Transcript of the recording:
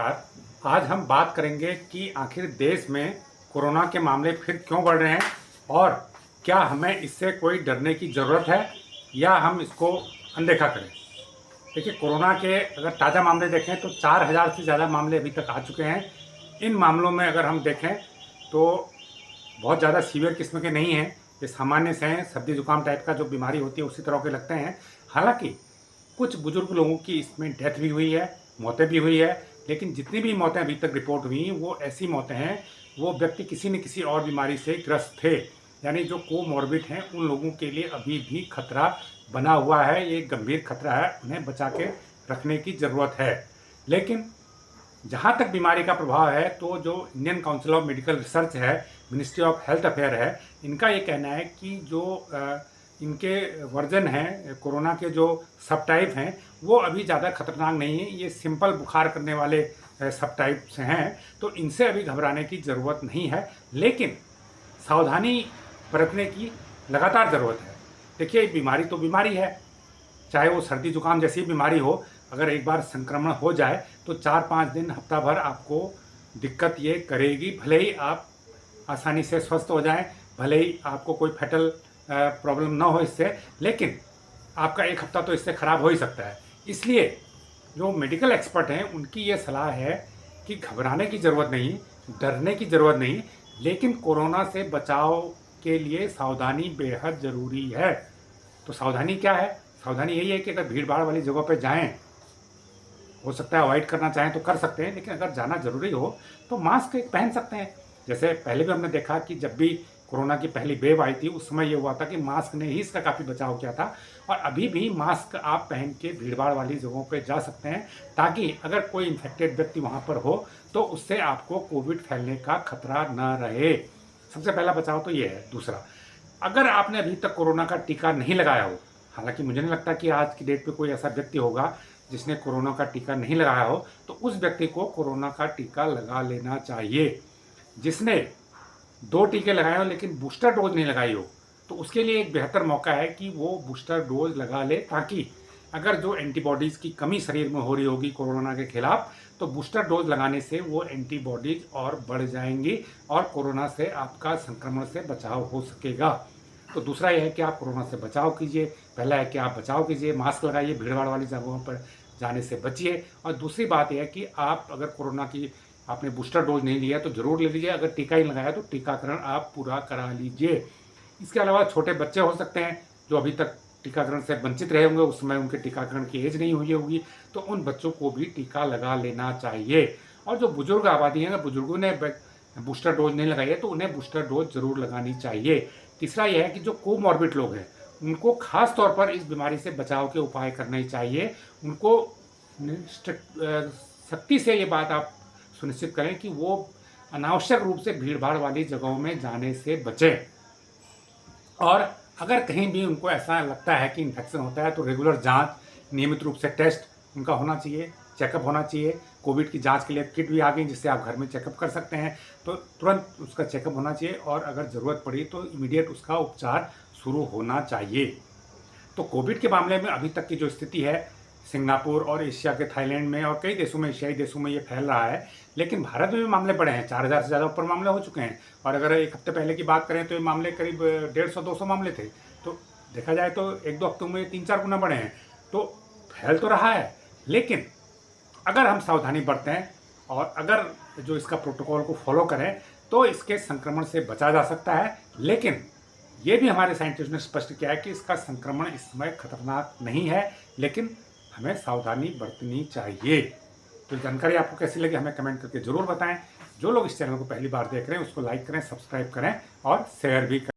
नमस्कार। आज हम बात करेंगे कि आखिर देश में कोरोना के मामले फिर क्यों बढ़ रहे हैं और क्या हमें इससे कोई डरने की ज़रूरत है या हम इसको अनदेखा करें। देखिए, कोरोना के अगर ताज़ा मामले देखें तो 4000 से ज़्यादा मामले अभी तक आ चुके हैं। इन मामलों में अगर हम देखें तो बहुत ज़्यादा सीवियर किस्म के नहीं हैं, ये सामान्य से हैं, सर्दी जुकाम टाइप का जो बीमारी होती है उसी तरह के लगते हैं। हालांकि कुछ बुजुर्ग लोगों की इसमें डेथ भी हुई है, मौतें भी हुई है, लेकिन जितनी भी मौतें अभी तक रिपोर्ट हुई वो ऐसी मौतें हैं, वो व्यक्ति किसी न किसी और बीमारी से ग्रस्त थे, यानी जो कोमॉर्बिड हैं उन लोगों के लिए अभी भी खतरा बना हुआ है। ये गंभीर खतरा है, उन्हें बचा के रखने की ज़रूरत है। लेकिन जहाँ तक बीमारी का प्रभाव है तो जो Indian council of medical research है, मिनिस्ट्री ऑफ हेल्थ अफेयर है, इनका ये कहना है कि जो इनके वर्जन हैं कोरोना के, जो सब टाइप हैं, वो अभी ज़्यादा खतरनाक नहीं है। ये सिंपल बुखार करने वाले सब टाइप से हैं, तो इनसे अभी घबराने की ज़रूरत नहीं है, लेकिन सावधानी बरतने की लगातार ज़रूरत है। देखिए, बीमारी तो बीमारी है, चाहे वो सर्दी जुकाम जैसी बीमारी हो, अगर एक बार संक्रमण हो जाए तो 4-5 दिन, हफ्ता भर आपको दिक्कत ये करेगी। भले ही आप आसानी से स्वस्थ हो जाएं, भले ही आपको कोई फैटल प्रॉब्लम ना हो इससे, लेकिन आपका एक हफ्ता तो इससे ख़राब हो ही सकता है। इसलिए जो मेडिकल एक्सपर्ट हैं उनकी ये सलाह है कि घबराने की ज़रूरत नहीं, डरने की ज़रूरत नहीं, लेकिन कोरोना से बचाव के लिए सावधानी बेहद ज़रूरी है। तो सावधानी क्या है? सावधानी यही है कि अगर भीड़ भाड़ वाली जगह पर जाएं, हो सकता है अवॉइड करना चाहें तो कर सकते हैं, लेकिन अगर जाना ज़रूरी हो तो मास्क एक पहन सकते हैं। जैसे पहले भी हमने देखा कि जब भी कोरोना की पहली वेव आई थी उस समय ये हुआ था कि मास्क ने ही इसका काफ़ी बचाव किया था, और अभी भी मास्क आप पहन के भीड़ भाड़ वाली जगहों पे जा सकते हैं, ताकि अगर कोई इन्फेक्टेड व्यक्ति वहाँ पर हो तो उससे आपको कोविड फैलने का खतरा न रहे। सबसे पहला बचाव तो ये है। दूसरा, अगर आपने अभी तक कोरोना का टीका नहीं लगाया हो, हालांकि मुझे नहीं लगता कि आज की डेट पे कोई ऐसा व्यक्ति होगा जिसने कोरोना का टीका नहीं लगाया हो, तो उस व्यक्ति को कोरोना का टीका लगा लेना चाहिए। जिसने 2 टीके लगाए हो लेकिन बूस्टर डोज नहीं लगाई हो, तो उसके लिए एक बेहतर मौका है कि वो बूस्टर डोज लगा ले, ताकि अगर जो एंटीबॉडीज़ की कमी शरीर में हो रही होगी कोरोना के खिलाफ, तो बूस्टर डोज लगाने से वो एंटीबॉडीज और बढ़ जाएंगी और कोरोना से आपका संक्रमण से बचाव हो सकेगा। तो दूसरा यह है कि आप कोरोना से बचाव कीजिए। पहला है कि आप बचाव कीजिए, मास्क लगाइए, भीड़ भाड़ वाली जगहों पर जाने से बचिए। और दूसरी बात यह है कि आप अगर कोरोना की आपने बूस्टर डोज नहीं लिया तो ज़रूर ले लीजिए। अगर टीका ही लगाया तो टीकाकरण आप पूरा करा लीजिए। इसके अलावा छोटे बच्चे हो सकते हैं जो अभी तक टीकाकरण से वंचित रहे होंगे, उस समय उनके टीकाकरण की एज नहीं हुई होगी, तो उन बच्चों को भी टीका लगा लेना चाहिए। और जो बुजुर्ग आबादी है, बुजुर्गों ने बूस्टर डोज नहीं लगाई है तो उन्हें बूस्टर डोज ज़रूर लगानी चाहिए। तीसरा यह है कि जो कोमॉर्बिड लोग हैं उनको खास तौर पर इस बीमारी से बचाव के उपाय करने चाहिए। उनको सख्ती से ये बात आप सुनिश्चित करें कि वो अनावश्यक रूप से भीड़ भाड़ वाली जगहों में जाने से बचें। और अगर कहीं भी उनको ऐसा लगता है कि इन्फेक्शन होता है तो रेगुलर जांच, नियमित रूप से टेस्ट उनका होना चाहिए, चेकअप होना चाहिए। कोविड की जांच के लिए किट भी आ गई जिससे आप घर में चेकअप कर सकते हैं, तो तुरंत उसका चेकअप होना चाहिए और अगर ज़रूरत पड़ी तो इमीडिएट उसका उपचार शुरू होना चाहिए। तो कोविड के मामले में अभी तक की जो स्थिति है, सिंगापुर और एशिया के थाईलैंड में और कई देशों में, एशियाई देशों में ये फैल रहा है, लेकिन भारत में भी मामले बढ़े हैं। 4000 से ज़्यादा ऊपर मामले हो चुके हैं, और अगर एक हफ्ते पहले की बात करें तो ये मामले करीब 150-200 मामले थे। तो देखा जाए तो 1-2 हफ्तों में 3-4 गुना बढ़े हैं। तो फैल तो रहा है, लेकिन अगर हम सावधानी बरतें और अगर जो इसका प्रोटोकॉल को फॉलो करें तो इसके संक्रमण से बचा जा सकता है। लेकिन ये भी हमारे साइंटिस्ट ने स्पष्ट किया है कि इसका संक्रमण इस समय खतरनाक नहीं है, लेकिन हमें सावधानी बरतनी चाहिए। तो जानकारी आपको कैसी लगी हमें कमेंट करके ज़रूर बताएं। जो लोग इस चैनल को पहली बार देख रहे हैं उसको लाइक करें, सब्सक्राइब करें और शेयर भी करें।